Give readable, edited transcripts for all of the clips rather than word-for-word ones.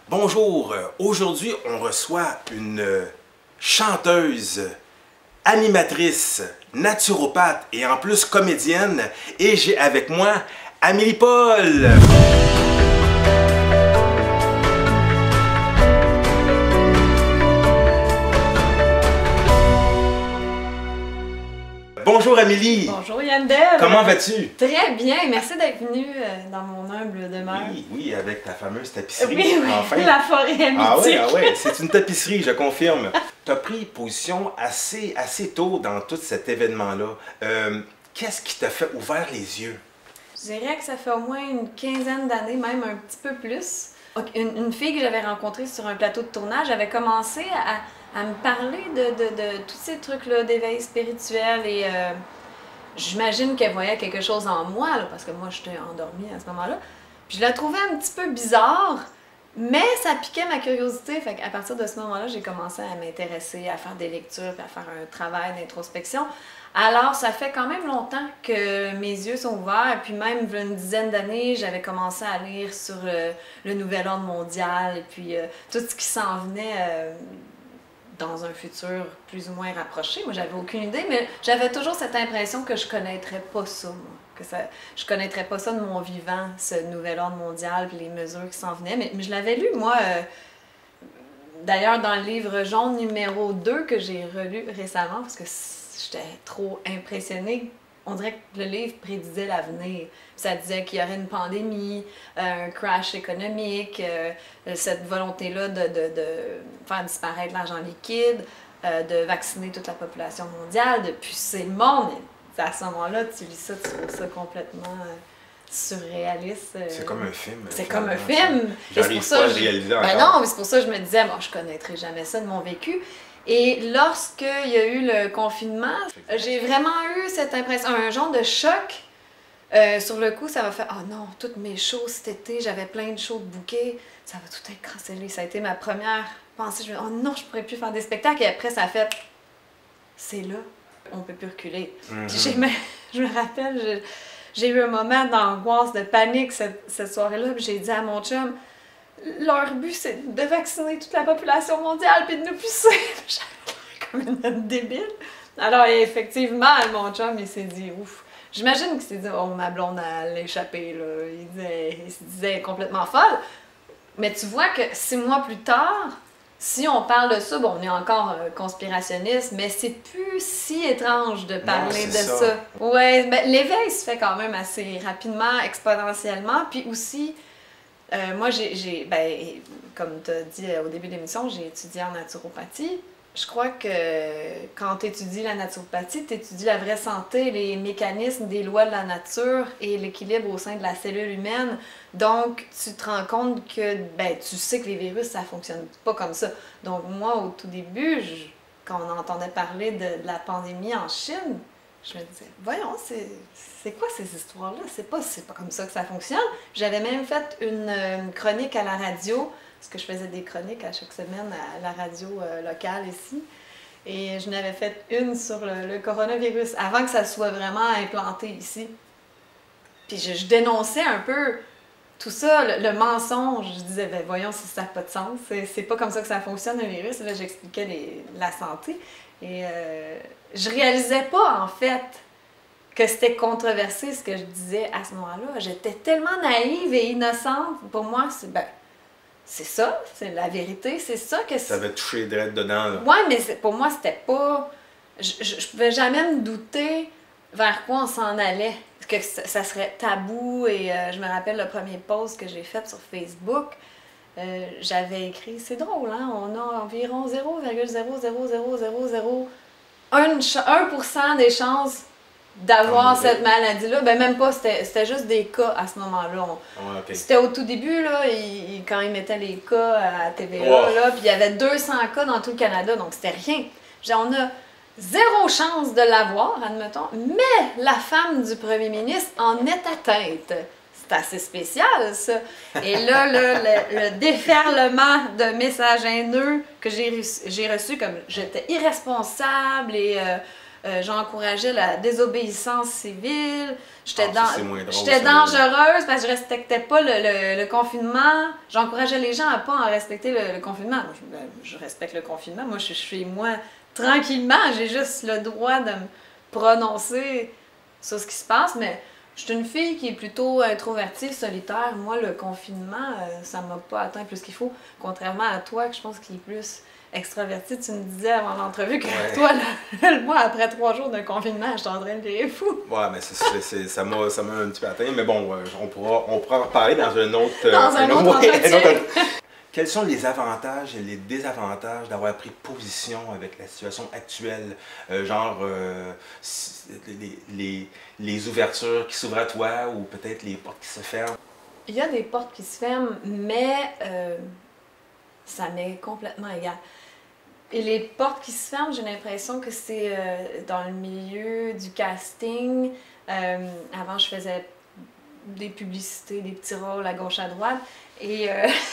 Bonjour, aujourd'hui on reçoit une chanteuse, animatrice, naturopathe et en plus comédienne et j'ai avec moi Amélie Paul. Bonjour Amélie. Bonjour Yandel. Comment vas-tu? Très bien, merci d'être venu dans mon humble demeure. Oui, avec ta fameuse tapisserie. Oui, enfin. La forêt mythique. Ah oui, c'est une tapisserie, je confirme. Tu as pris position assez tôt dans tout cet événement-là. Qu'est-ce qui t'a fait ouvrir les yeux? Je dirais que ça fait au moins une quinzaine d'années, même un petit peu plus. Une fille que j'avais rencontrée sur un plateau de tournage avait commencé à me parler de tous ces trucs-là, d'éveil spirituel et j'imagine qu'elle voyait quelque chose en moi, là, parce que moi j'étais endormie à ce moment-là. Puis je la trouvais un petit peu bizarre, mais ça piquait ma curiosité. Fait qu'à partir de ce moment-là, j'ai commencé à m'intéresser, à faire des lectures, puis à faire un travail d'introspection. Alors, ça fait quand même longtemps que mes yeux sont ouverts, et puis même il y a une dizaine d'années, j'avais commencé à lire sur le nouvel ordre mondial, et puis tout ce qui s'en venait dans un futur plus ou moins rapproché. Moi, j'avais aucune idée, mais j'avais toujours cette impression que je connaîtrais pas ça, moi. Je connaîtrais pas ça de mon vivant, ce nouvel ordre mondial, puis les mesures qui s'en venaient. Mais je l'avais lu, moi, d'ailleurs, dans le livre jaune numéro 2 que j'ai relu récemment, parce que j'étais trop impressionnée. On dirait que le livre prédisait l'avenir. Ça disait qu'il y aurait une pandémie, un crash économique, cette volonté-là de faire disparaître l'argent liquide, de vacciner toute la population mondiale, de pucer le monde. Et à ce moment-là, tu lis ça, tu trouves ça complètement surréaliste. C'est comme un film. C'est comme un film. J'arrive pas à le réaliser encore. Ben non, mais c'est pour ça que je me disais, bon, je connaîtrais jamais ça de mon vécu. Et lorsqu'il y a eu le confinement, j'ai vraiment eu cette impression, un genre de choc. Sur le coup, ça m'a fait « Oh non, toutes mes shows cet été, j'avais plein de shows de bookés, ça va tout être cancellé. » Ça a été ma première pensée. Je me suis dit « Oh non, je pourrais plus faire des spectacles. » Et après, ça a fait « C'est là, on peut plus reculer. Je me rappelle, j'ai eu un moment d'angoisse, de panique cette soirée-là, puis j'ai dit à mon chum, leur but, c'est de vacciner toute la population mondiale puis de nous pucer. J'avais comme une débile. Alors, effectivement, mon chum, il s'est dit, ouf. J'imagine qu'il s'est dit, oh, ma blonde, elle a échappé, là. Il se disait complètement folle. Mais tu vois que 6 mois plus tard, si on parle de ça, bon, on est encore conspirationniste, mais c'est plus si étrange de parler de ça. Ouais, ben, l'éveil se fait quand même assez rapidement, exponentiellement, puis aussi. Moi, comme tu as dit au début de l'émission, j'ai étudié en naturopathie. Je crois que quand tu étudies la naturopathie, tu étudies la vraie santé, les mécanismes des lois de la nature et l'équilibre au sein de la cellule humaine. Donc, tu te rends compte que tu sais que les virus, ça fonctionne pas comme ça. Donc, moi, au tout début, quand on entendait parler de la pandémie en Chine, je me disais, voyons, c'est quoi ces histoires-là? C'est pas comme ça que ça fonctionne. J'avais même fait une chronique à la radio, parce que je faisais des chroniques à chaque semaine à la radio locale ici. Et je n'avais fait une sur le coronavirus, avant que ça soit vraiment implanté ici. Puis je dénonçais un peu tout ça, le mensonge. Je disais, voyons, ça n'a pas de sens. C'est pas comme ça que ça fonctionne, un virus. Là, j'expliquais la santé. Et je réalisais pas, en fait, que c'était controversé ce que je disais à ce moment-là. J'étais tellement naïve et innocente. Pour moi, c'est ça, c'est la vérité, c'est ça que c'est. Ça avait touché direct dedans, là. Ouais, mais pour moi, c'était pas. Je pouvais jamais me douter vers quoi on s'en allait. Que ça serait tabou. Et je me rappelle le premier post que j'ai fait sur Facebook. J'avais écrit, c'est drôle, hein? On a environ 1% des chances d'avoir cette maladie-là. Ben même pas, c'était juste des cas à ce moment-là. Okay. C'était au tout début, là, quand ils mettaient les cas à TVA, là, puis il y avait 200 cas dans tout le Canada, donc c'était rien. On a 0 chance de l'avoir, admettons, mais la femme du premier ministre en est atteinte. C'est assez spécial, ça. Et là, le déferlement de messages haineux que j'ai reçu, comme j'étais irresponsable et j'encourageais la désobéissance civile, j'étais j'étais dangereuse parce que je respectais pas le confinement, j'encourageais les gens à pas en respecter le confinement. Je respecte le confinement, moi je suis chez moi tranquillement, j'ai juste le droit de me prononcer sur ce qui se passe, mais je suis une fille qui est plutôt introvertie, solitaire. Moi, le confinement, ça m'a pas atteint plus qu'il faut. Contrairement à toi, que je pense qu'il est plus extraverti. Tu me disais avant l'entrevue que toi, moi, après 3 jours de confinement, je suis en train de virer fou. Ouais, mais ça m'a un petit peu atteint. Mais bon, on pourra en reparler dans un autre... Dans un autre entretien. Quels sont les avantages et les désavantages d'avoir pris position avec la situation actuelle? Les ouvertures qui s'ouvrent à toi ou peut-être les portes qui se ferment? Il y a des portes qui se ferment, mais ça m'est complètement égal. Et les portes qui se ferment, j'ai l'impression que c'est dans le milieu du casting. Avant, je faisais des publicités, des petits rôles à gauche, à droite. Et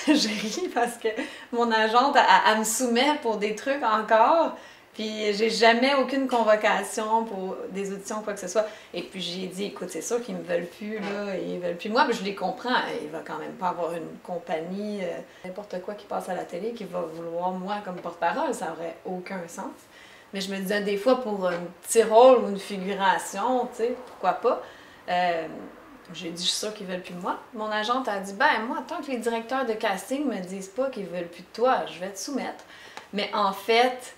je ris parce que mon agente, elle me soumet pour des trucs encore. Puis j'ai jamais aucune convocation pour des auditions ou quoi que ce soit. Et puis j'ai dit, écoute, c'est sûr qu'ils me veulent plus, là, ils veulent plus moi. Puis je les comprends, il va quand même pas avoir une compagnie, n'importe quoi qui passe à la télé, qui va vouloir moi comme porte-parole, ça aurait aucun sens. Mais je me disais, des fois, pour un petit rôle ou une figuration, tu sais, pourquoi pas. J'ai dit, je suis sûre qu'ils veulent plus de moi. Mon agente a dit, ben moi, tant que les directeurs de casting me disent pas qu'ils veulent plus de toi, je vais te soumettre. Mais en fait,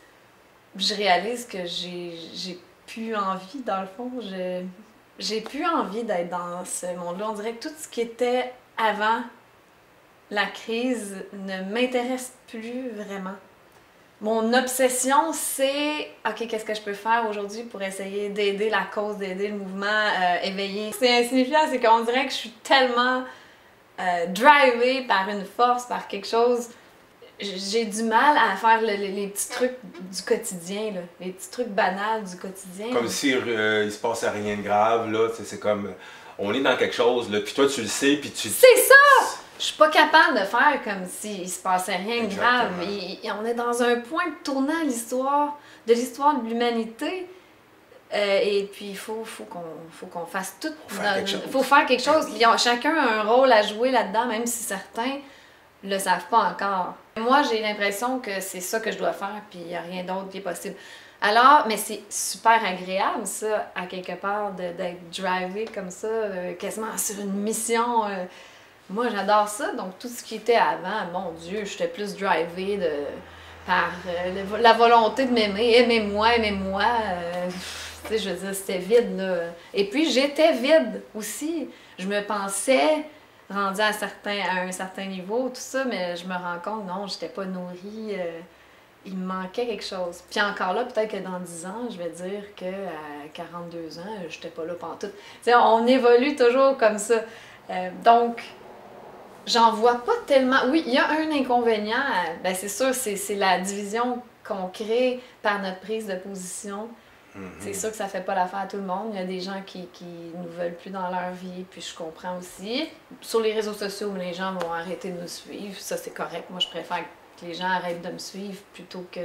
je réalise que j'ai plus envie, dans le fond. J'ai plus envie d'être dans ce monde-là. On dirait que tout ce qui était avant la crise ne m'intéresse plus vraiment. Mon obsession, c'est « OK, qu'est-ce que je peux faire aujourd'hui pour essayer d'aider la cause, d'aider le mouvement éveillé? » C'est insignifiant, c'est qu'on dirait que je suis tellement drivée par une force, par quelque chose. J'ai du mal à faire les petits trucs du quotidien, là, les petits trucs banals du quotidien. Comme si il se passait rien de grave, là, c'est comme... On est dans quelque chose, là, puis toi tu le sais, puis tu... C'est ça! Je suis pas capable de faire comme s'il se passait rien de grave. On est dans un point de tournant de l'histoire de l'humanité. Et puis il faut qu'on fasse tout. Il faut faire quelque chose. Chacun a un rôle à jouer là-dedans, même si certains le savent pas encore. Moi, j'ai l'impression que c'est ça que je dois faire, puis il n'y a rien d'autre qui est possible. Alors, mais c'est super agréable, ça, à quelque part, d'être drivé comme ça, quasiment sur une mission. Moi, j'adore ça. Donc, tout ce qui était avant, mon Dieu, j'étais plus drivée par la volonté de m'aimer. Aimez-moi, aimez-moi. Tu sais, je veux dire, c'était vide, là. Et puis, j'étais vide aussi. Je me pensais rendue à un certain niveau, tout ça, mais je me rends compte, non, j'étais pas nourrie. Il me manquait quelque chose. Puis encore là, peut-être que dans 10 ans, je vais dire qu'à 42 ans, j'étais pas là pantoute. Tu sais, on évolue toujours comme ça. Donc, j'en vois pas tellement. Oui, il y a un inconvénient, ben c'est sûr, c'est la division qu'on crée par notre prise de position. C'est sûr que ça fait pas l'affaire à tout le monde. Il y a des gens qui nous veulent plus dans leur vie, puis je comprends aussi. Sur les réseaux sociaux, les gens vont arrêter de nous suivre. Ça, c'est correct. Moi, je préfère que les gens arrêtent de me suivre plutôt que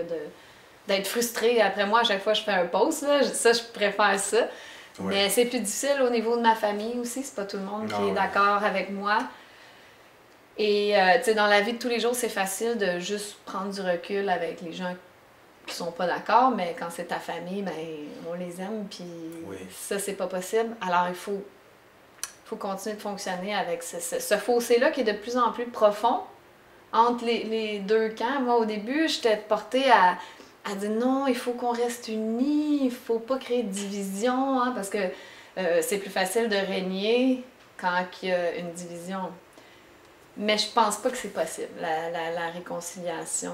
d'être frustrés. Après moi, à chaque fois que je fais un post, là, ça, je préfère ça. Oui. Mais c'est plus difficile au niveau de ma famille aussi. C'est pas tout le monde qui est d'accord avec moi. Et tu sais, dans la vie de tous les jours, c'est facile de juste prendre du recul avec les gens qui sont pas d'accord, mais quand c'est ta famille, ben on les aime, puis ça, c'est pas possible. Alors, il faut continuer de fonctionner avec ce fossé-là qui est de plus en plus profond entre les deux camps. Moi, au début, j'étais portée à dire non, il faut qu'on reste unis, il faut pas créer de division, hein, parce que c'est plus facile de régner quand il y a une division. Mais je pense pas que c'est possible. La réconciliation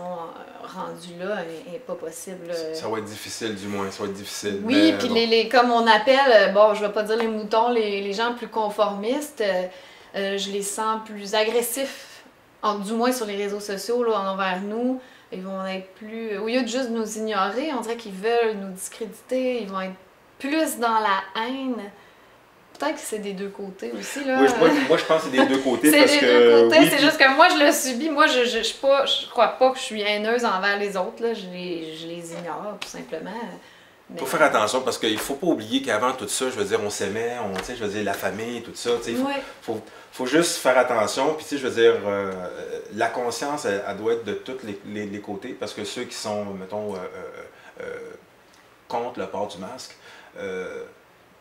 rendue là est pas possible. Ça va être difficile, du moins. Ça va être difficile. Oui, puis comme on appelle, bon, je vais pas dire les moutons, les gens plus conformistes, je les sens plus agressifs, du moins sur les réseaux sociaux, là, envers nous. Ils vont être plus... Au lieu de juste nous ignorer, on dirait qu'ils veulent nous discréditer. Ils vont être plus dans la haine. Peut-être que c'est des deux côtés aussi, là. Oui, moi je pense que c'est des deux côtés. C'est des deux côtés, oui, c'est juste que moi je le subis. Moi, je crois pas que je suis haineuse envers les autres, là. Je les ignore, tout simplement. Il faut faire attention parce qu'il ne faut pas oublier qu'avant tout ça, je veux dire, on s'aimait, je veux dire, la famille, tout ça. Il faut juste faire attention. Puis, je veux dire, la conscience, elle doit être de tous les côtés parce que ceux qui sont, mettons, contre le port du masque, il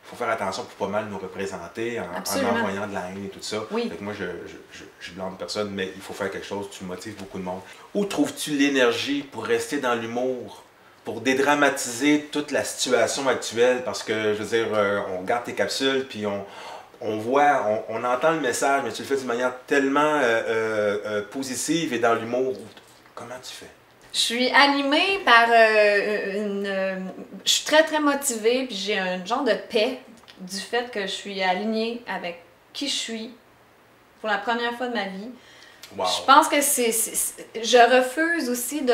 faut faire attention pour pas mal nous représenter en envoyant de la haine et tout ça. Oui. Fait que moi, je blâme personne, mais il faut faire quelque chose, tu motives beaucoup de monde. Où trouves-tu l'énergie pour rester dans l'humour? Pour dédramatiser toute la situation actuelle, parce que, je veux dire, on regarde tes capsules, puis on voit, on entend le message, mais tu le fais d'une manière tellement positive et dans l'humour. Comment tu fais? Je suis animée par je suis très, très motivée, puis j'ai un genre de paix du fait que je suis alignée avec qui je suis pour la première fois de ma vie. Wow. Je pense que je refuse aussi de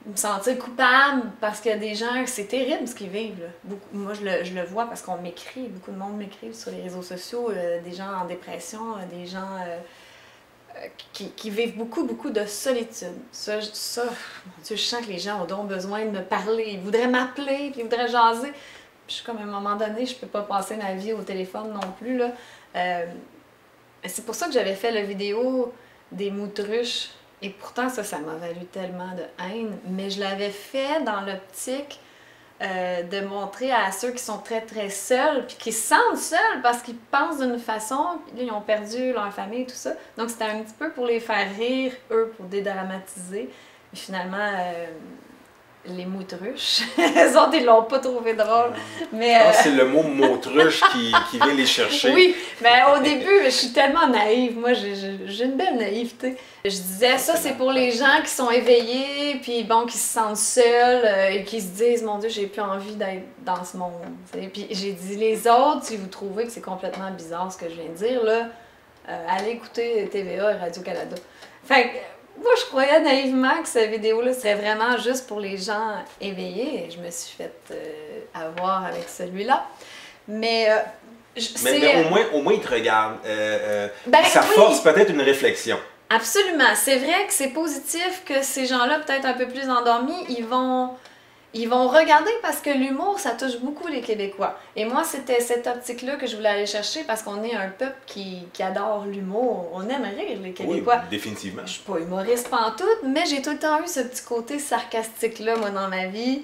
me sentir coupable parce qu'il y a des gens, c'est terrible ce qu'ils vivent. Là. Moi, je le vois parce qu'on m'écrit, beaucoup de monde m'écrit sur les réseaux sociaux, des gens en dépression, des gens qui vivent beaucoup, beaucoup de solitude. Ça, mon Dieu, je sens que les gens ont donc besoin de me parler. Ils voudraient m'appeler, puis ils voudraient jaser. Puis je suis comme, à un moment donné, je peux pas passer ma vie au téléphone non plus. Là. C'est pour ça que j'avais fait la vidéo des moutruches. Et pourtant, ça m'a valu tellement de haine. Mais je l'avais fait dans l'optique de montrer à ceux qui sont très, très seuls, puis qui se sentent seuls parce qu'ils pensent d'une façon, puis là, ils ont perdu leur famille et tout ça. Donc, c'était un petit peu pour les faire rire, eux, pour dédramatiser. Et finalement, les moutruches, elles autres, ils l'ont pas trouvé drôle. Mais, je pense que c'est le mot moutruche qui vient les chercher. Oui, mais au début, je suis tellement naïve. Moi, j'ai une belle naïveté. Je disais, ça, c'est pour les gens qui sont éveillés, puis bon, qui se sentent seuls et qui se disent, mon Dieu, j'ai plus envie d'être dans ce monde. T'sais. Puis j'ai dit, les autres, si vous trouvez que c'est complètement bizarre ce que je viens de dire, là, allez écouter TVA et Radio-Canada. Fait que, moi, je croyais naïvement que cette vidéo-là serait vraiment juste pour les gens éveillés. Et je me suis fait avoir avec celui-là. Mais au moins, ils te regardent. Ça force peut-être une réflexion. Absolument. C'est vrai que c'est positif que ces gens-là, peut-être un peu plus endormis, ils vont regarder parce que l'humour, ça touche beaucoup les Québécois. Et moi, c'était cette optique-là que je voulais aller chercher parce qu'on est un peuple qui adore l'humour. On aime rire, les Québécois. Oui, définitivement. Je suis pas humoriste pantoute, mais j'ai tout le temps eu ce petit côté sarcastique-là, moi, dans ma vie.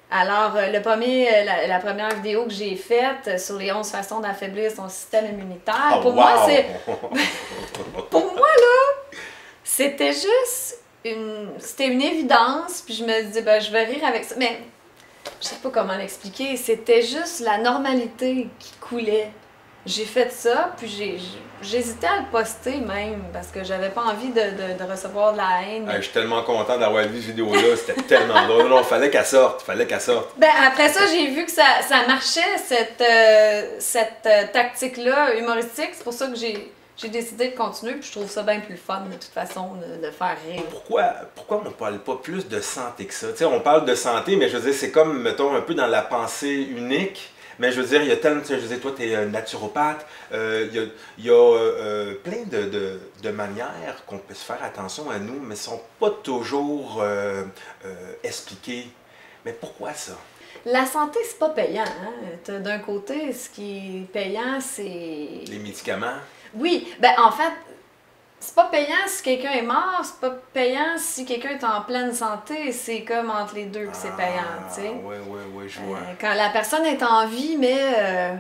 Alors, la première vidéo que j'ai faite sur les 11 façons d'affaiblir son système immunitaire, pour moi, là, c'était juste c'était une évidence, puis je me disais, ben, je vais rire avec ça. Mais je sais pas comment l'expliquer, c'était juste la normalité qui coulait. J'ai fait ça, puis j'hésitais à le poster même, parce que j'avais pas envie de recevoir de la haine. Je suis tellement content d'avoir vu cette vidéo-là, c'était tellement drôle. Non, fallait qu'elle sorte, Ben, après ça, j'ai vu que ça marchait, cette tactique-là humoristique. C'est pour ça que j'ai décidé de continuer, puis je trouve ça bien plus fun, de toute façon, de faire rire. Pourquoi on ne parle pas plus de santé que ça? T'sais, on parle de santé, mais je veux dire, c'est comme, mettons, un peu dans la pensée unique. Mais je veux dire, il y a tellement, je veux dire, toi, tu es naturopathe, il y a plein de manières qu'on peut se faire attention à nous, mais ne sont pas toujours expliquées. Mais pourquoi ça? La santé, c'est pas payant. Hein? D'un côté, ce qui est payant, c'est... Les médicaments? Oui, ben en fait, c'est pas payant si quelqu'un est mort, c'est pas payant si quelqu'un est en pleine santé, c'est comme entre les deux que c'est payant, tu sais. Oui, je vois. Quand la personne est en vie, mais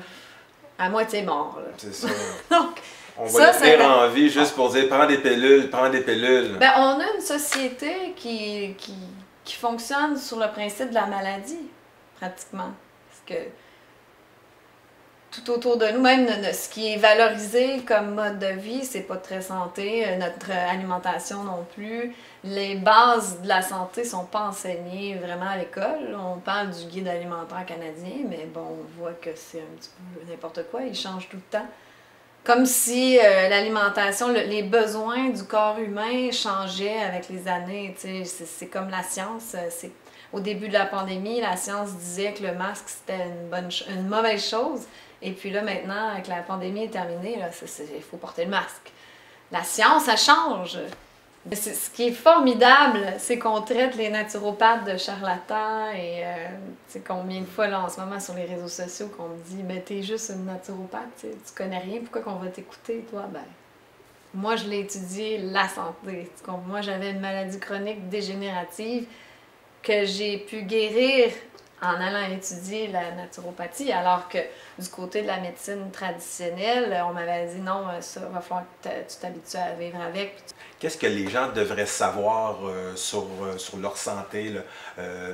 à moitié mort. C'est ça. Donc, on va le tenir en vie juste pour dire prends des pilules. Ben, on a une société qui fonctionne sur le principe de la maladie, pratiquement. Parce que tout autour de nous, même ce qui est valorisé comme mode de vie, c'est pas très santé, notre alimentation non plus. Les bases de la santé sont pas enseignées vraiment à l'école. On parle du guide alimentaire canadien, mais bon, on voit que c'est un petit peu n'importe quoi, il change tout le temps. Comme si l'alimentation, les besoins du corps humain changeaient avec les années. C'est comme la science. Au début de la pandémie, la science disait que le masque, c'était une mauvaise chose. Et puis là, maintenant, que la pandémie est terminée, il faut porter le masque. La science, ça change. Ce qui est formidable, c'est qu'on traite les naturopathes de charlatans et c'est combien de fois là en ce moment sur les réseaux sociaux qu'on me dit mais t'es juste une naturopathe, tu connais rien, pourquoi qu'on va t'écouter toi? Ben, moi je l'ai étudié la santé. Moi j'avais une maladie chronique dégénérative que j'ai pu guérir en allant étudier la naturopathie, alors que du côté de la médecine traditionnelle, on m'avait dit non, ça va falloir que tu t'habitues à vivre avec. Qu'est-ce que les gens devraient savoir sur leur santé, là,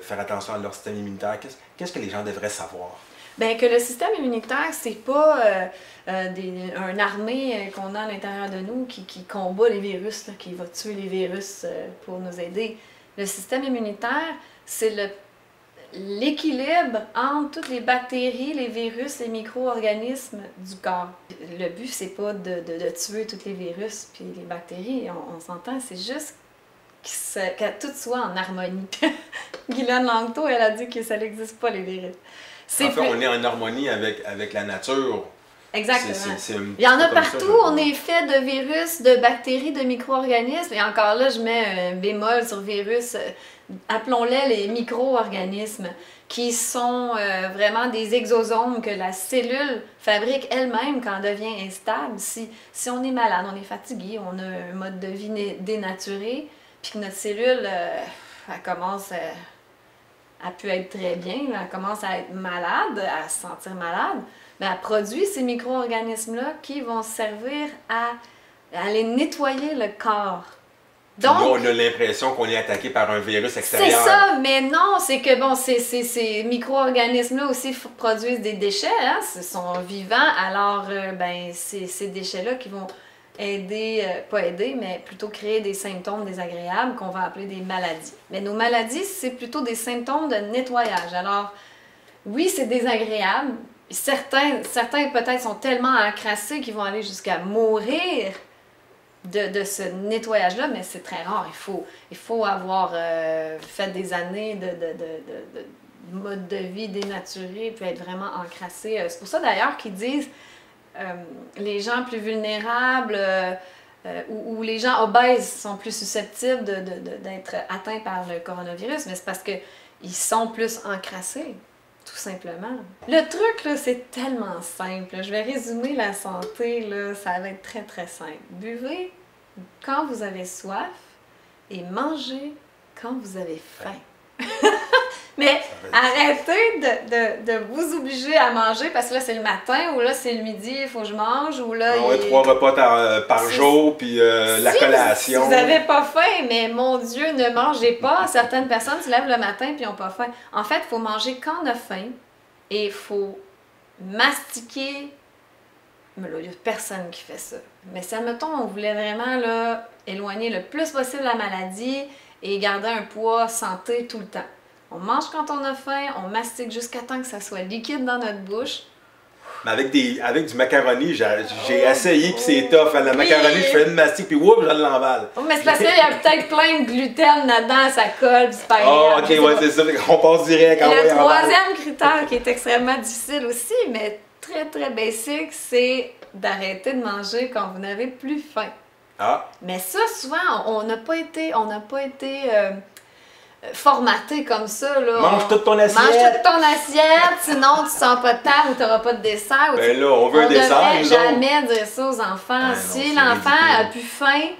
faire attention à leur système immunitaire? Qu'est-ce que les gens devraient savoir? Bien, que le système immunitaire, c'est pas une armée qu'on a à l'intérieur de nous qui combat les virus, là, qui va tuer les virus pour nous aider. Le système immunitaire, c'est l'équilibre entre toutes les bactéries, les virus, les micro-organismes du corps. Le but, c'est pas de tuer tous les virus puis les bactéries, on s'entend, c'est juste que tout soit en harmonie. Guylaine Langto, elle a dit que ça n'existe pas, les virus. En fait, on est en harmonie avec la nature. Exactement. Il y en a partout, on est fait de virus, de bactéries, de micro-organismes, et encore là, je mets un bémol sur virus. Appelons-les les micro-organismes, qui sont vraiment des exosomes que la cellule fabrique elle-même quand elle devient instable. Si on est malade, on est fatigué, on a un mode de vie dénaturé, puis que notre cellule, elle commence à pu être très bien, elle commence à être malade, à se sentir malade, mais elle produit ces micro-organismes-là qui vont servir à aller nettoyer le corps. Donc, nous, on a l'impression qu'on est attaqué par un virus extérieur. C'est ça, mais non, c'est que bon, ces micro-organismes-là aussi produisent des déchets, hein, ils sont vivants, alors ben, ces déchets-là qui vont aider, pas aider, mais plutôt créer des symptômes désagréables qu'on va appeler des maladies. Mais nos maladies, c'est plutôt des symptômes de nettoyage. Alors, oui, c'est désagréable. Certains peut-être sont tellement encrassés qu'ils vont aller jusqu'à mourir de ce nettoyage-là, mais c'est très rare. Il faut avoir fait des années de mode de vie dénaturé, puis être vraiment encrassé. C'est pour ça d'ailleurs qu'ils disent les gens plus vulnérables ou les gens obèses sont plus susceptibles d'être atteints par le coronavirus, mais c'est parce qu'ils sont plus encrassés. Tout simplement. Le truc, là, c'est tellement simple. Je vais résumer la santé, là, ça va être très, très simple. Buvez quand vous avez soif et mangez quand vous avez faim. Mais arrêtez de vous obliger à manger parce que là, c'est le matin ou là, c'est le midi, il faut que je mange ou là... On a 3 repas par jour, puis la collation. Si vous n'avez pas faim, mais mon Dieu, ne mangez pas. Certaines personnes se lèvent le matin puis n'ont pas faim. En fait, il faut manger quand on a faim et il faut mastiquer. Mais là, il n'y a personne qui fait ça. Mais si, admettons, on voulait vraiment là, éloigner le plus possible la maladie et garder un poids santé tout le temps. On mange quand on a faim, on mastique jusqu'à temps que ça soit liquide dans notre bouche. Mais avec du macaroni, j'ai essayé puis c'est tough. La macaroni, je fais une mastique puis whoop, je l'emballe. Oh, mais c'est parce qu'il y a peut-être plein de gluten là-dedans, ça colle, c'est pas grave. Ok, ouais, c'est ça. On passe direct. Le troisième critère qui est extrêmement difficile aussi, mais très très basique, c'est d'arrêter de manger quand vous n'avez plus faim. Ah. Mais ça, souvent, on n'a pas été formaté comme ça. Là. Mange toute ton assiette. Mange toute ton assiette, sinon tu sens pas de table ou tu n'auras pas de dessert. Ben là, on veut un dessert. On ne devrait jamais dire ça aux enfants. Si l'enfant a plus faim,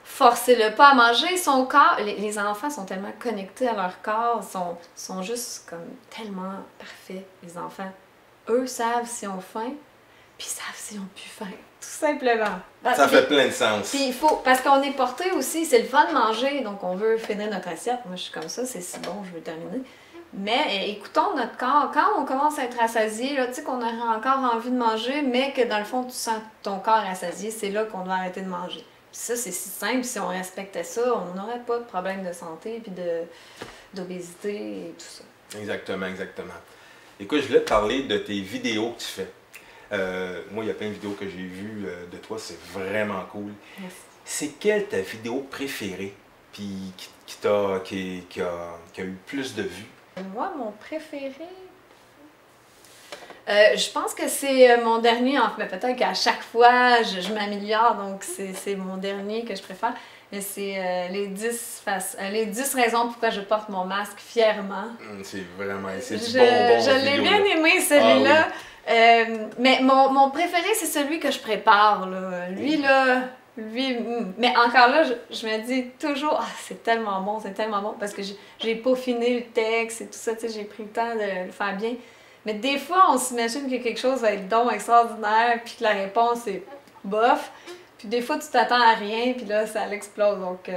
forcez-le pas à manger. Son corps, les enfants sont tellement connectés à leur corps, sont juste comme tellement parfaits, les enfants. Eux savent s'ils ont faim, puis ils savent s'ils ont plus faim. Tout simplement. Ça fait plein de sens. Puis il faut, parce qu'on est porté aussi, c'est le fun de manger, donc on veut finir notre assiette. Moi, je suis comme ça, c'est si bon, je veux terminer. Mais écoutons notre corps. Quand on commence à être rassasié, tu sais qu'on aurait encore envie de manger, mais que dans le fond, tu sens ton corps rassasié, c'est là qu'on doit arrêter de manger. Puis ça, c'est si simple. Si on respectait ça, on n'aurait pas de problème de santé, puis d'obésité et tout ça. Exactement, exactement. Écoute, je voulais te parler de tes vidéos que tu fais. Moi, il y a plein de vidéos que j'ai vues de toi, c'est vraiment cool. Merci. C'est quelle ta vidéo préférée, puis qui a eu plus de vues? Moi, mon préféré... je pense que c'est mon dernier, mais peut-être qu'à chaque fois, je m'améliore, donc c'est mon dernier que je préfère. Et c'est les 10 raisons pourquoi je porte mon masque fièrement. C'est vraiment, c'est du bonbon. Je l'ai bien aimé, celui-là. Ah, oui. Mais mon préféré, c'est celui que je prépare, là. Lui, là... mais encore là, je me dis toujours, ah, c'est tellement bon, parce que j'ai peaufiné le texte et tout ça, tu sais, j'ai pris le temps de le faire bien. Mais des fois, on s'imagine que quelque chose va être donc extraordinaire, puis que la réponse est bof. Puis des fois, tu t'attends à rien, puis là, ça l'explose. Donc,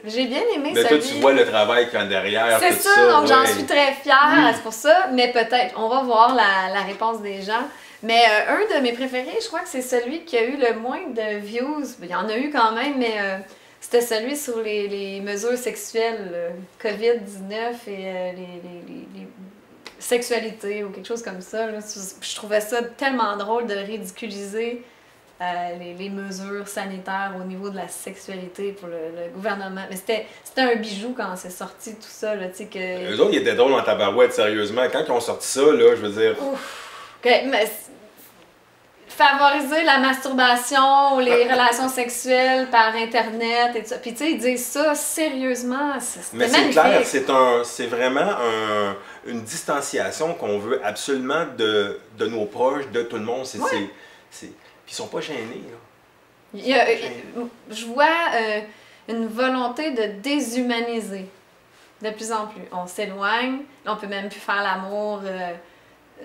j'ai bien aimé mais toi, tu vois le travail qu'il y a derrière. C'est ça, donc j'en suis très fière, c'est pour ça. Mais peut-être, on va voir la réponse des gens. Mais un de mes préférés, je crois que c'est celui qui a eu le moins de views. Il y en a eu quand même, mais c'était celui sur les mesures sexuelles, COVID-19 et les sexualités ou quelque chose comme ça. Là. Je trouvais ça tellement drôle de ridiculiser les mesures sanitaires au niveau de la sexualité pour le gouvernement. Mais c'était un bijou quand c'est sorti tout ça. Là, que... Eux autres, ils étaient drôles en tabarouette, sérieusement. Quand ils ont sorti ça, là, je veux dire... Ouf. Okay, mais favoriser la masturbation ou les relations sexuelles par Internet et tout ça. Puis tu sais, ils disent ça sérieusement, c'est magnifique. Mais c'est clair, c'est vraiment une distanciation qu'on veut absolument de nos proches, de tout le monde. Puis ils sont pas gênés, là. Je vois une volonté de déshumaniser de plus en plus. On s'éloigne, on peut même plus faire l'amour...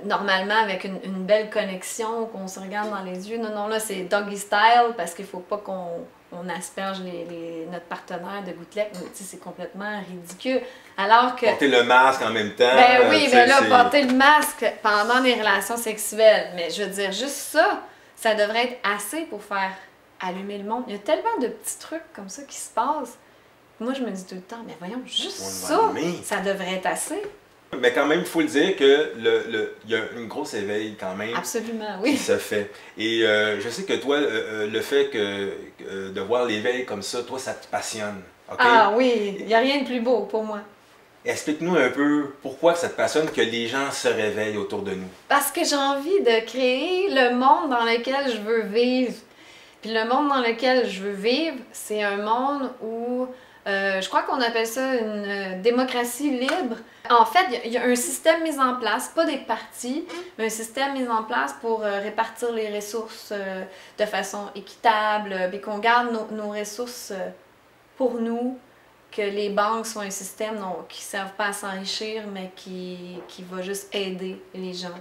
normalement avec une belle connexion, qu'on se regarde dans les yeux. Non, là, c'est doggy style parce qu'il faut pas qu'on asperge notre partenaire de gouttelettes. C'est complètement ridicule. Alors que... Porter le masque en même temps. Ben oui, mais là, porter le masque pendant les relations sexuelles. Mais je veux dire, juste ça devrait être assez pour faire allumer le monde. Il y a tellement de petits trucs comme ça qui se passent. Moi, je me dis tout le temps, mais voyons, juste ça devrait être assez. Mais quand même, il faut le dire qu'il y a une grosse éveil quand même. Absolument, oui. Qui se fait. Et je sais que toi, le fait de voir l'éveil comme ça, toi, ça te passionne. Okay? Ah oui, il n'y a rien de plus beau pour moi. Explique-nous un peu pourquoi ça te passionne que les gens se réveillent autour de nous. Parce que j'ai envie de créer le monde dans lequel je veux vivre. Puis le monde dans lequel je veux vivre, c'est un monde où... je crois qu'on appelle ça une démocratie libre. En fait, il y a un système mis en place, pas des partis, mais un système mis en place pour répartir les ressources de façon équitable, et qu'on garde nos ressources pour nous, que les banques soient un système qui ne servent pas à s'enrichir, mais qui va juste aider les gens.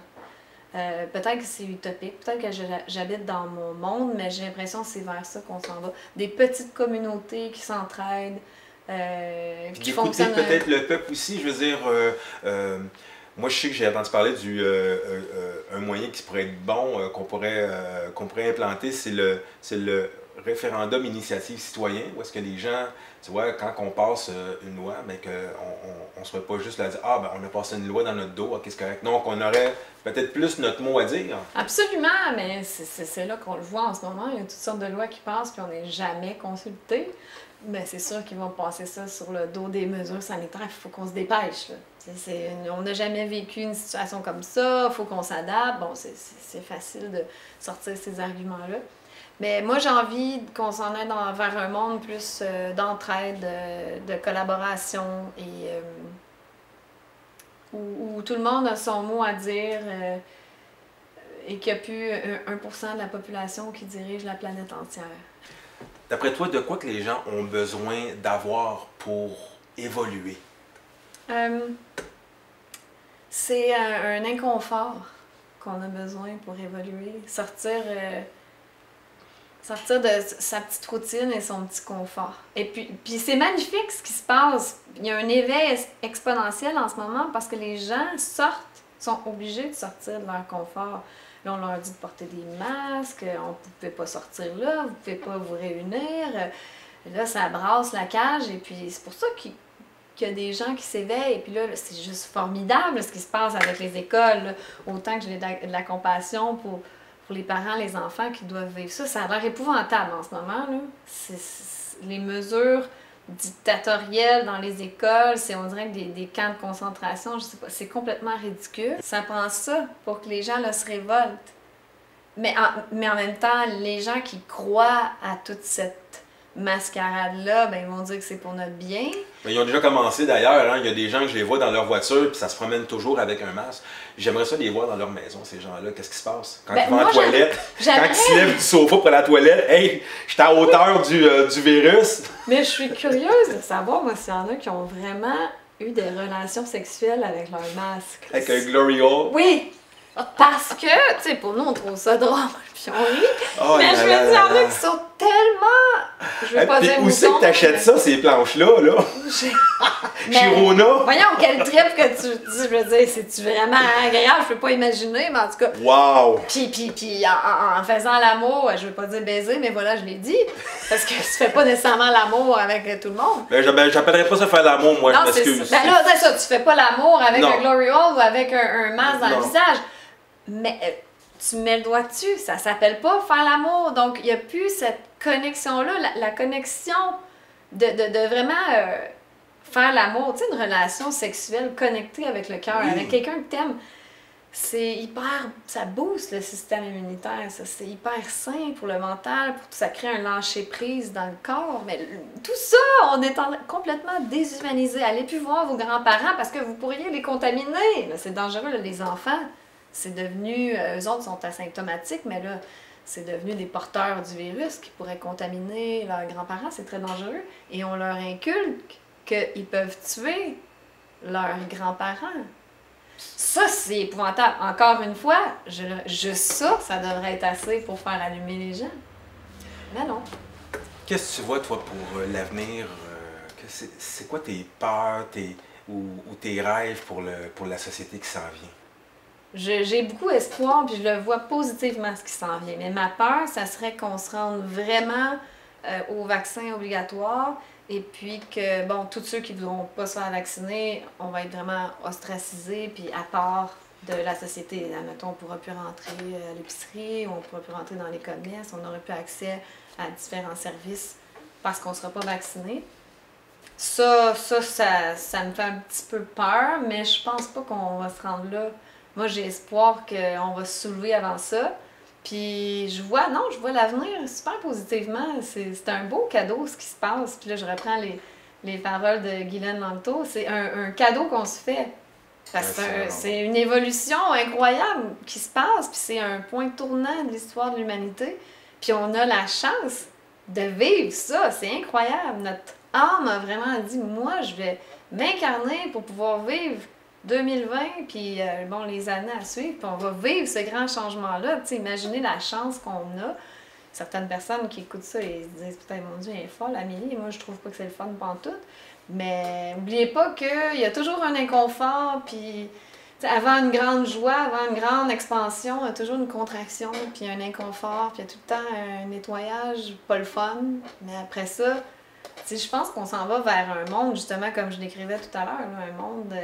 Peut-être que c'est utopique, peut-être que j'habite dans mon monde, mais j'ai l'impression que c'est vers ça qu'on s'en va. Des petites communautés qui s'entraident, qui fonctionnent... peut-être le peuple aussi, je veux dire... moi, je sais que j'ai entendu parler un moyen qui pourrait être bon, qu'on pourrait implanter, c'est le référendum initiative citoyen, où est-ce que les gens, tu vois, quand on passe une loi, mais qu'on ne soit pas juste là à dire « Ah, ben on a passé une loi dans notre dos, ok, c'est correct ». Non, qu'on aurait peut-être plus notre mot à dire. Absolument, mais c'est là qu'on le voit en ce moment. Il y a toutes sortes de lois qui passent, puis on n'est jamais consulté. Mais c'est sûr qu'ils vont passer ça sur le dos des mesures sanitaires. Il faut qu'on se dépêche. Là. On n'a jamais vécu une situation comme ça. Il faut qu'on s'adapte. Bon, c'est facile de sortir ces arguments-là. Mais moi, j'ai envie qu'on s'en aille vers un monde plus d'entraide, de collaboration et où tout le monde a son mot à dire et qu'il n'y a plus 1% de la population qui dirige la planète entière. D'après toi, de quoi que les gens ont besoin d'avoir pour évoluer? C'est un inconfort qu'on a besoin pour évoluer. Sortir de sa petite routine et son petit confort. Et puis c'est magnifique ce qui se passe. Il y a un éveil exponentiel en ce moment parce que les gens sont obligés de sortir de leur confort. Là, on leur dit de porter des masques, on ne pouvait pas sortir là, vous ne pouvez pas vous réunir. Là, ça brasse la cage et puis c'est pour ça qu'il y a des gens qui s'éveillent. Et puis là, c'est juste formidable ce qui se passe avec les écoles. Là. Autant que j'ai de la compassion pour les parents, les enfants qui doivent vivre ça. Ça a l'air épouvantable en ce moment. Là. Les mesures dictatoriales dans les écoles, on dirait que des camps de concentration, je sais pas, c'est complètement ridicule. Ça prend ça pour que les gens là, se révoltent. Mais en même temps, les gens qui croient à toute cette mascarade-là, ben, ils vont dire que c'est pour notre bien. Mais ils ont déjà commencé d'ailleurs, hein. Il y a des gens que je les vois dans leur voiture, puis ça se promène toujours avec un masque. J'aimerais ça les voir dans leur maison, ces gens-là. Qu'est-ce qui se passe? Quand Ben, ils vont à la moi, toilette, quand j'aimerais- ils se lèvent du sofa pour aller à la toilette, hey, j'étais à hauteur du virus. Mais je suis curieuse de savoir, moi, s'il y en a qui ont vraiment eu des relations sexuelles avec leur masque. Avec un glory hole. Oui! Parce que, tu sais, pour nous, on trouve ça drôle, puis on rit. Oh mais là je là veux dire, il y là en a là. qui sont tellement. Je veux pas Puis dire où c'est que moutons, t'achètes mais- ça, ces planches-là, là? Chez Mais- Rona? Voyons, quel trip que tu dis, je veux dire, c'est-tu vraiment agréable? Je peux pas imaginer, mais en tout cas. Wow! Puis en faisant l'amour, je veux pas dire baiser, mais voilà, je l'ai dit. Parce que tu fais pas nécessairement l'amour avec tout le monde. Ben, j'appellerais pas ça faire l'amour, moi, Non, je c'est m'excuse. ça. Ben là, c'est ça, tu fais pas l'amour avec Non. un glory hole ou avec un masque dans Non. le visage. Mais tu mets le doigt dessus, ça s'appelle pas faire l'amour. Donc, il n'y a plus cette connexion-là, la connexion de vraiment faire l'amour. Tu sais, une relation sexuelle connectée avec le cœur, Oui. avec quelqu'un que t'aimes. C'est hyper, ça booste le système immunitaire, ça, c'est hyper sain pour le mental, ça crée un lâcher-prise dans le corps, mais tout ça, on est complètement déshumanisé. Allez plus voir vos grands-parents parce que vous pourriez les contaminer. Là, c'est dangereux, là, les enfants. C'est devenu, eux autres sont asymptomatiques, mais là, c'est devenu des porteurs du virus qui pourraient contaminer leurs grands-parents, c'est très dangereux. Et on leur inculque qu'ils peuvent tuer leurs grands-parents. Ça, c'est épouvantable. Encore une fois, juste ça devrait être assez pour faire allumer les gens. Mais non. Qu'est-ce que tu vois, toi, pour l'avenir? C'est quoi tes peurs ou tes rêves pour la société qui s'en vient? J'ai beaucoup espoir, puis je le vois positivement ce qui s'en vient. Mais ma peur, ça serait qu'on se rende vraiment au vaccin obligatoire et puis que, bon, tous ceux qui ne voudront pas se faire vacciner, on va être vraiment ostracisés puis à part de la société. Admettons, on ne pourra plus rentrer à l'épicerie, on ne pourra plus rentrer dans les commerces, on n'aura plus accès à différents services parce qu'on ne sera pas vacciné. Ça me fait un petit peu peur, mais je pense pas qu'on va se rendre là. Moi, j'ai espoir qu'on va se soulever avant ça. Puis je vois l'avenir super positivement. C'est un beau cadeau ce qui se passe. Puis là, je reprends les paroles de Guylaine Manteau. C'est un cadeau qu'on se fait. Parce que c'est une évolution incroyable qui se passe. Puis c'est un point tournant de l'histoire de l'humanité. Puis on a la chance de vivre ça. C'est incroyable. Notre âme a vraiment dit, moi, je vais m'incarner pour pouvoir vivre 2020, puis bon, les années à suivre, puis on va vivre ce grand changement-là. Tu sais, imaginez la chance qu'on a. Certaines personnes qui écoutent ça et se disent peut-être, mon Dieu, elle est folle, Amélie. Moi, je trouve pas que c'est le fun pantoute. Mais n'oubliez pas qu'il y a toujours un inconfort, puis tu sais, avant une grande joie, avant une grande expansion, il y a toujours une contraction, puis un inconfort, puis il y a tout le temps un nettoyage, pas le fun. Mais après ça, tu sais, je pense qu'on s'en va vers un monde, justement, comme je l'écrivais tout à l'heure, là, un monde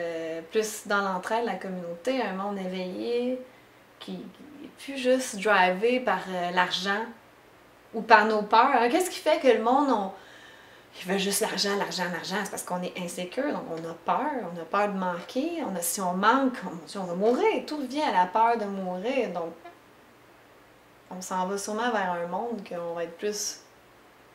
plus dans l'entraide, la communauté, un monde éveillé, qui n'est plus juste drivé par l'argent ou par nos peurs. Hein. Qu'est-ce qui fait que le monde, il veut juste l'argent, l'argent, l'argent? C'est parce qu'on est insécure, donc on a peur de manquer, si on manque, on va mourir. Tout revient à la peur de mourir, donc on s'en va sûrement vers un monde qu'on va être plus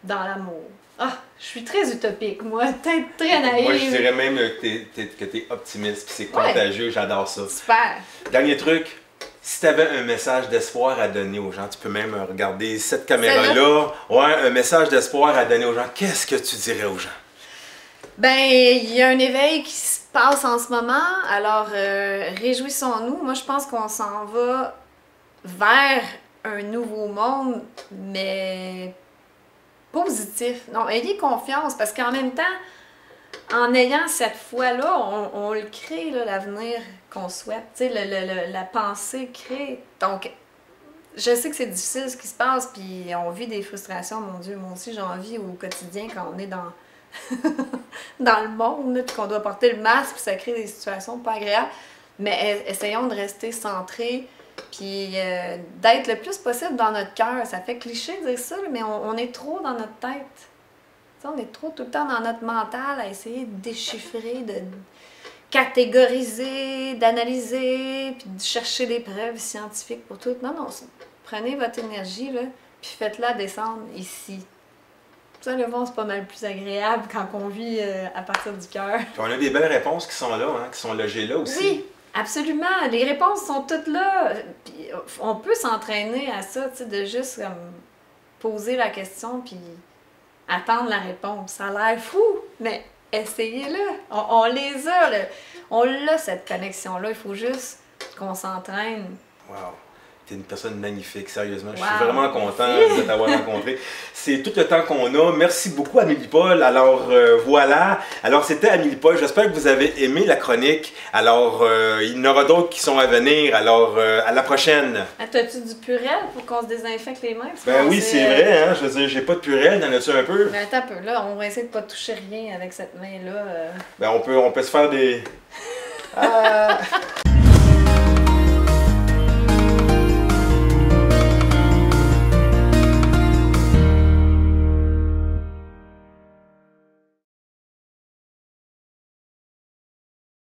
dans l'amour. Ah, je suis très utopique, moi, peut-être très naïve. Moi, je dirais même que t'es optimiste, puis c'est contagieux, j'adore ça. Super. Dernier truc, si tu avais un message d'espoir à donner aux gens, tu peux même regarder cette caméra-là. Ouais, un message d'espoir à donner aux gens. Qu'est-ce que tu dirais aux gens? Ben, il y a un éveil qui se passe en ce moment, alors réjouissons-nous. Moi, je pense qu'on s'en va vers un nouveau monde, mais positif. Non, ayez confiance, parce qu'en même temps, en ayant cette foi-là, on le crée, l'avenir qu'on souhaite. Tu sais, la pensée crée. Donc, je sais que c'est difficile ce qui se passe, puis on vit des frustrations, mon Dieu. Moi aussi, j'en vis au quotidien quand on est dans, dans le monde, là, puis qu'on doit porter le masque, puis ça crée des situations pas agréables. Mais essayons de rester centrés, puis d'être le plus possible dans notre cœur. Ça fait cliché de dire ça, mais on est trop dans notre tête. T'sais, on est trop tout le temps dans notre mental à essayer de déchiffrer, de catégoriser, d'analyser, puis de chercher des preuves scientifiques pour tout. Non, prenez votre énergie, là, puis faites-la descendre ici. Vous allez voir, c'est pas mal plus agréable quand on vit à partir du cœur. Puis on a des belles réponses qui sont là, hein, qui sont logées là aussi. Oui, absolument. Les réponses sont toutes là. Puis on peut s'entraîner à ça, tu sais, de juste comme poser la question puis attendre la réponse. Ça a l'air fou, mais essayez-le. On les a, là. On a cette connexion-là. Il faut juste qu'on s'entraîne. Wow. T'es une personne magnifique, sérieusement. Je Wow. suis vraiment content de t'avoir rencontré. C'est tout le temps qu'on a. Merci beaucoup, Amélie Paul. Alors, voilà. Alors, c'était Amélie Paul. J'espère que vous avez aimé la chronique. Alors, il y en aura d'autres qui sont à venir. Alors, à la prochaine. T'as-tu du Purell pour qu'on se désinfecte les mains? Parce Ben qu'on oui, sait, c'est vrai. Hein? Je veux dire, j'ai pas de Purell. En as-tu un peu? Mais attends un peu, là, on va essayer de pas toucher rien avec cette main-là. Ben, on peut se faire des... Ah!